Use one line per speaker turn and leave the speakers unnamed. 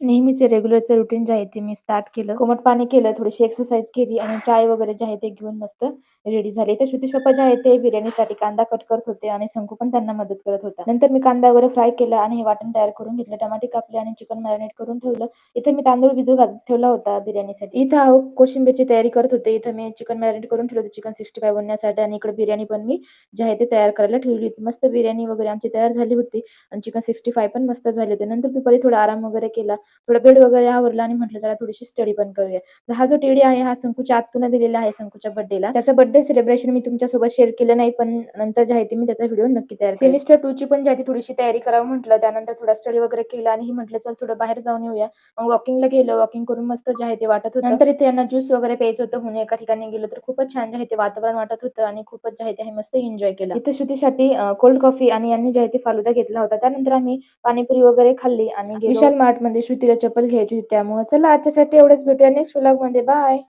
नेहमीचे रेग्युलरचं रुटीन जे आहे ते मी स्टार्ट केलं. कोमट पाणी केलं, थोडीशी एक्सरसाइज केली आणि चाय वगैरे जे आहे ते घेऊन मस्त रेडी झाले. तर श्रुतीश पप्पा जे आहेत ते बिर्याणीसाठी कांदा कट करत होते आणि शंकू पण त्यांना मदत करत होता. नंतर मी कांदा वगैरे फ्राय केला आणि हे वाटण तयार करून घेतलं. टमाटे कापले आणि चिकन मॅरिनेट करून ठेवलं. इथे मी तांदूळ भिजू ठेवला होता बिर्याणीसाठी. इथं कोशिंबीरची तयारी करत होते. इथं मी चिकन मॅरिनेट करून ठेवलं होतं चिकन 65 बनवण्यासाठी आणि इकडे बिर्याणी पण मी जे आहे ते तयार करायला ठेवली होती. मस्त बिर्याणी वगैरे आमची तयार झाली होती आणि चिकन 65 पण मस्त झाले होते. नंतर दुपारी थोडा आराम वगैरे केला. थोडं बेड वगैरे आवरलं आणि म्हटलं चला थोडीशी स्टडी पण करूया. तर हा जो टेडी आहे हा शंकूच्या आत्तूने दिलेला आहे शंकूच्या बर्थडेला. त्याचा बर्थडे सेलिब्रेशन मी तुमच्यासोबत शेअर केलं नाही, पण नंतर जे आहे ते मी त्याचा व्हिडिओ नक्की तयार करेन. सेमिस्टर 2 ची पण जी आहे ती थोडीशी तयारी करावं म्हटलं. त्यानंतर थोडा स्टडी वगैरे केला आणि म्हटलं चल थोडं बाहेर जाऊन येऊया. मग वॉकिंगला गेलो. वॉकिंग करून मस्त जे आहे ते वाटत होतं. नंतर इथे यांना ज्यूस वगैरे प्यायचं होतं म्हणून एका ठिकाणी गेलो तर खूपच छान जे आहे ते वातावरण वाटत होतं आणि खूपच जे आहे ते मस्त एन्जॉय केला. इथे श्रुतीसाठी कोल्ड कॉफी आणि यांनी जे आहे ते फालुदा घेतला होता. त्यानंतर आम्ही पाणीपुरी वगैरे खाल्ली आणि विशाल मार्ट मध्ये श्रुतीला चप्पल घ्यायची होती. त्यामुळे चला आजच्यासाठी एवढंच. भेटूया नेक्स्ट व्लॉग मध्ये. बाय.